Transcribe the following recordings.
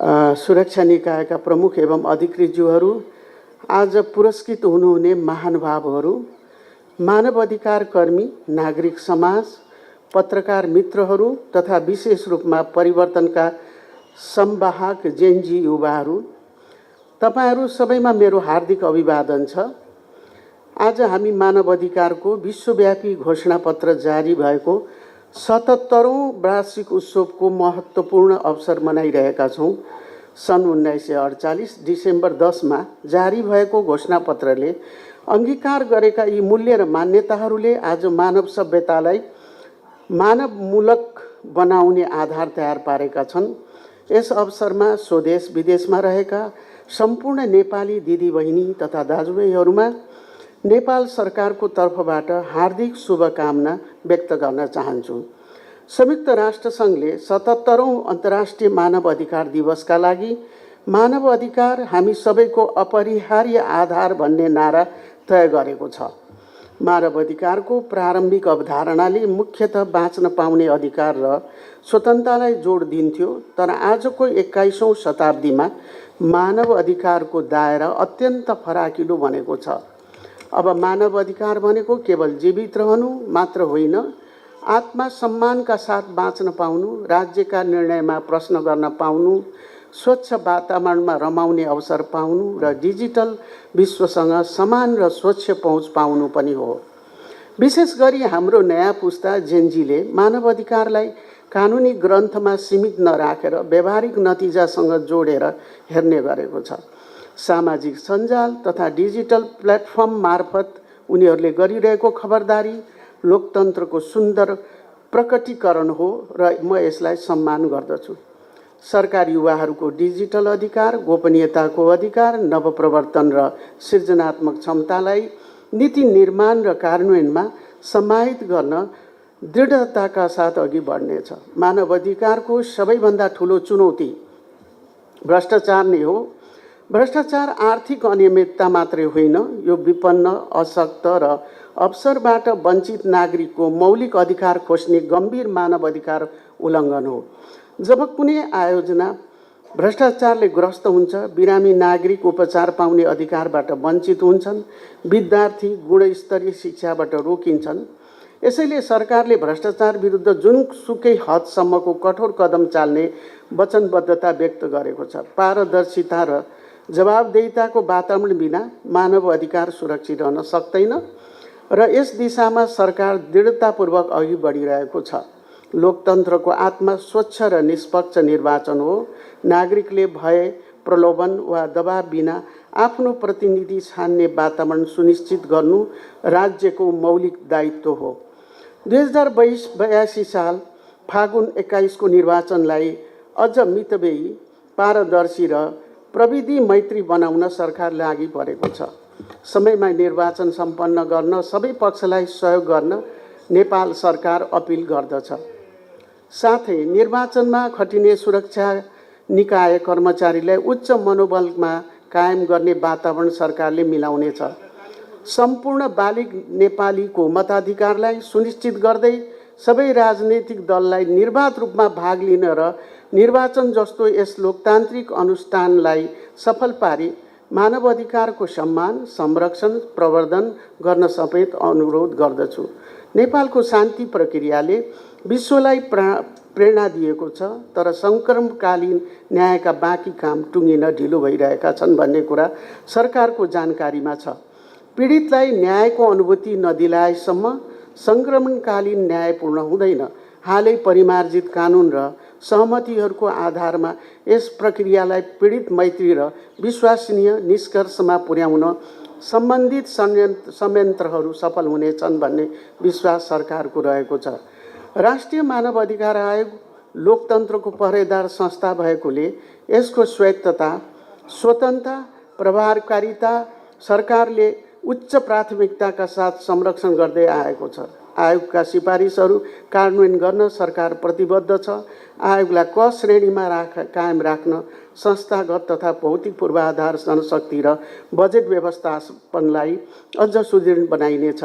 सुरक्षा निकायका प्रमुख एवं अधिकृतज्यूहरू, आज पुरस्कृत हुनुहुने महानुभावहरू, मानव अधिकार कर्मी, नागरिक समाज, पत्रकार मित्रहरू तथा विशेष रूपमा परिवर्तनका संवाहक जेनजी युवाहरू, तपाईहरू सबैमा मेरो हार्दिक अभिवादन छ। आज हामी मानव अधिकारको विश्वव्यापी घोषणापत्र जारी भएको 77औं वार्षिक उत्सवको महत्त्वपूर्ण अवसर मनाइरहेका छौँ। सन् 1948 डिसेम्बर 10मा जारी भएको घोषणापत्रले अंगीकार गरेका यी मूल्य र मान्यताहरूले आज मानव सभ्यतालाई मानवमूलक बनाउने आधार तयार पारेका छन्। यस अवसरमा स्वदेश विदेशमा रहेका सम्पूर्ण नेपाली दिदीबहिनी तथा दाजुभाइहरूमा नेपाल सरकारको तर्फबाट हार्दिक शुभकामना व्यक्त गर्न चाहन्छु। संयुक्त राष्ट्रसङ्घले 77औं अन्तर्राष्ट्रिय मानव अधिकार दिवसका लागि मानव अधिकार हामी सबैको अपरिहार्य आधार भन्ने नारा तय गरेको छ। मानव अधिकारको प्रारम्भिक अवधारणाले मुख्यतः बाँच्न पाउने अधिकार र स्वतन्त्रतालाई जोड दिन्थ्यो, तर आजको 21औं शताब्दीमा मानव अधिकारको दायरा अत्यन्त फराकिलो बनेको छ। अब मानव अधिकार भनेको केवल जीवित रहनु मात्र होइन, आत्मा सम्मानका साथ बाँच्न पाउनु, राज्यका निर्णयमा प्रश्न गर्न पाउनु, स्वच्छ वातावरणमा रमाउने अवसर पाउनु र डिजिटल विश्वसँग समान र स्वच्छ पहुँच पाउनु पनि हो। विशेष गरी हाम्रो नयाँ पुस्ता जेनजीले मानव अधिकारलाई कानुनी ग्रन्थमा सीमित नराखेर व्यावहारिक नतिजासँग जोडेर हेर्ने गरेको छ। सामाजिक सञ्जाल तथा डिजिटल प्लेटफर्म मार्फत उनीहरूले गरिरहेको खबरदारी लोकतन्त्रको सुन्दर प्रकटीकरण हो र म यसलाई सम्मान गर्दछु। सरकार युवाहरूको डिजिटल अधिकार, गोपनीयताको अधिकार, नवप्रवर्तन र सृजनात्मक क्षमतालाई नीति निर्माण र कार्यान्वयनमा समाहित गर्न दृढताका साथ अघि बढ्नेछ। मानव अधिकारको सबैभन्दा ठुलो चुनौती भ्रष्टाचार नै हो। भ्रष्टाचार आर्थिक अनियमितता मात्रै होइन, यो विपन्न, अशक्त र अवसरबाट वञ्चित नागरिकको मौलिक अधिकार खोज्ने गम्भीर मानव अधिकार उल्लङ्घन हो। जब कुनै आयोजना भ्रष्टाचारले ग्रस्त हुन्छ, बिरामी नागरिक उपचार पाउने अधिकारबाट वञ्चित हुन्छन्, विद्यार्थी गुणस्तरीय शिक्षाबाट रोकिन्छन्। यसैले सरकारले भ्रष्टाचार विरुद्ध जुनसुकै हदसम्मको कठोर कदम चाल्ने वचनबद्धता व्यक्त गरेको छ। पारदर्शिता र जवाबदेहिताको वातावरण बिना मानव अधिकार सुरक्षित रहन सक्दैन र यस दिशामा सरकार दृढतापूर्वक अघि बढिरहेको छ। लोकतन्त्रको आत्मा स्वच्छ र निष्पक्ष निर्वाचन हो। नागरिकले भय, प्रलोभन वा दबाव बिना आफ्नो प्रतिनिधि छान्ने वातावरण सुनिश्चित गर्नु राज्यको मौलिक दायित्व हो। 2082 साल फागुन 21 को निर्वाचनलाई अझ मितव्ययी, पारदर्शी र प्रविधि मैत्री बनाउन सरकार लागि परेको छ। समयमा निर्वाचन सम्पन्न गर्न सबै पक्षलाई सहयोग गर्न नेपाल सरकार अपिल गर्दछ। साथै निर्वाचनमा खटिने सुरक्षा निकाय कर्मचारीलाई उच्च मनोबलमा कायम गर्ने वातावरण सरकारले मिलाउनेछ। सम्पूर्ण बालिग नेपालीको मताधिकारलाई सुनिश्चित गर्दै सबै राजनैतिक दललाई निर्वाध रूपमा भाग लिन र निर्वाचन जस्तो यस लोकतान्त्रिक अनुष्ठानलाई सफल पारी मानव अधिकारको सम्मान, संरक्षण, प्रवर्धन गर्न समेत अनुरोध गर्दछु। नेपालको शान्ति प्रक्रियाले विश्वलाई प्रेरणा दिएको छ, तर सङ्क्रमणकालीन न्यायका बाँकी काम टुङ्गिन ढिलो भइरहेका छन् भन्ने कुरा सरकारको जानकारीमा छ। पीडितलाई न्यायको अनुभूति नदिलाएसम्म सङ्क्रमणकालीन न्याय पूर्ण हुँदैन। हालै परिमार्जित कानुन र सहमतिहरूको आधारमा यस प्रक्रियालाई पीडित मैत्री र विश्वसनीय निष्कर्षमा पुर्याउन सम्बन्धित संयन्त्रहरू सफल हुनेछन् भन्ने विश्वास सरकारको रहेको छ। राष्ट्रिय मानव अधिकार आयोग लोकतन्त्रको पहरेदार संस्था भएकोले यसको स्वायत्तता, स्वतन्त्रता, प्रभावकारिता सरकारले उच्च प्राथमिकताका साथ संरक्षण गर्दै आएको छ। आयोगका सिफारिसहरू कार्यान्वयन गर्न सरकार प्रतिबद्ध छ। आयोगलाई क श्रेणीमा कायम राख्न संस्थागत तथा भौतिक पूर्वाधार, जनशक्ति र बजेट व्यवस्थापनलाई अझ सुदृढ बनाइनेछ।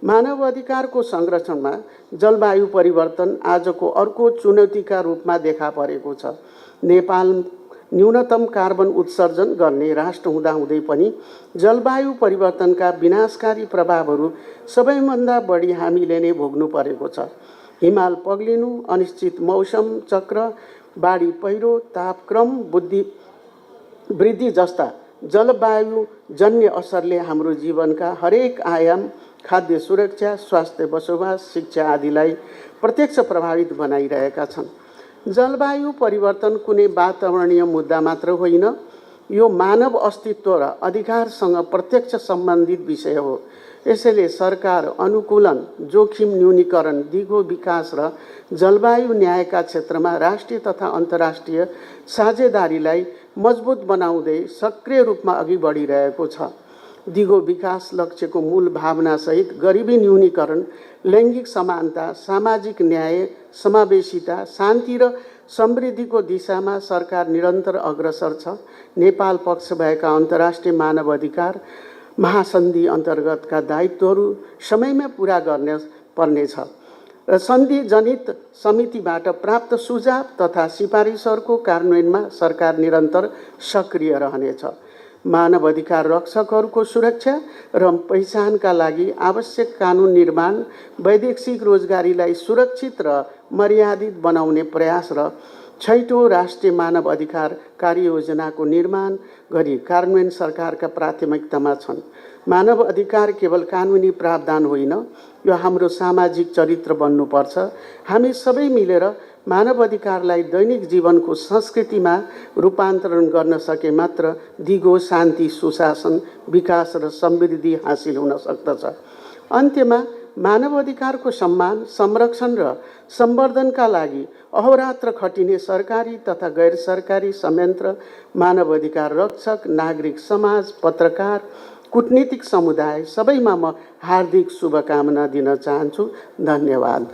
मानव अधिकारको संरक्षणमा जलवायु परिवर्तन आजको अर्को चुनौतीका रूपमा देखा परेको छ। न्यूनतम कार्बन उत्सर्जन गर्ने राष्ट्र हुँदाहुँदै पनि जलवायु परिवर्तनका विनाशकारी प्रभावहरू सबैभन्दा बढी हामीले नै भोग्नु परेको छ। हिमाल पग्लिनु, अनिश्चित मौसम चक्र, बाढी पहिरो, तापक्रम वृद्धि जस्ता जलवायुजन्य असरले हाम्रो जीवनका हरेक आयाम, खाद्य सुरक्षा, स्वास्थ्य, बसोबास, शिक्षा आदिलाई प्रत्यक्ष प्रभावित बनाइरहेका छन्। जलवायु परिवर्तन कुनै वातावरणीय मुद्दा मात्र होइन, यो मानव अस्तित्व र अधिकारसँग प्रत्यक्ष सम्बन्धित विषय हो। यसैले सरकार अनुकूलन, जोखिम न्यूनीकरण, दिगो विकास र जलवायु न्यायका क्षेत्रमा राष्ट्रिय तथा अन्तर्राष्ट्रिय साझेदारीलाई मजबुत बनाउँदै सक्रिय रूपमा अघि बढिरहेको छ। दिगो विकास लक्ष्यको मूल भावनासहित गरिबी न्यूनीकरण, लैङ्गिक समानता, सामाजिक न्याय, समावेशिता, शान्ति र समृद्धिको दिशामा सरकार निरन्तर अग्रसर छ। नेपाल पक्ष भएका अन्तर्राष्ट्रिय मानव अधिकार महासन्धि अन्तर्गतका दायित्वहरू समयमै पुरा गर्न पर्नेछ र सन्धि जनित समितिबाट प्राप्त सुझाव तथा सिफारिसहरूको कार्यान्वयनमा सरकार निरन्तर सक्रिय रहनेछ। मानव अधिकार रक्षकहरूको सुरक्षा र पहिचानका लागि आवश्यक कानुन निर्माण, वैदेशिक रोजगारीलाई सुरक्षित र मर्यादित बनाउने प्रयास र छैटौँ राष्ट्रिय मानव अधिकार कार्ययोजनाको निर्माण गरी कार्यान्वयन सरकारका प्राथमिकतामा छन्। मानव अधिकार केवल कानुनी प्रावधान होइन, यो हाम्रो सामाजिक चरित्र बन्नुपर्छ। हामी सबै मिलेर मानव अधिकारलाई दैनिक जीवनको संस्कृतिमा रूपान्तरण गर्न सके मात्र दिगो शान्ति, सुशासन, विकास र समृद्धि हासिल हुन सक्दछ। अन्त्यमा मानव अधिकारको सम्मान, संरक्षण र सम्वर्धनका लागि अहोरात्र खटिने सरकारी तथा गैर सरकारी संयन्त्र, मानव अधिकार रक्षक, नागरिक समाज, पत्रकार, कूटनीतिक समुदाय सबैमा म हार्दिक शुभकामना दिन चाहन्छु। धन्यवाद।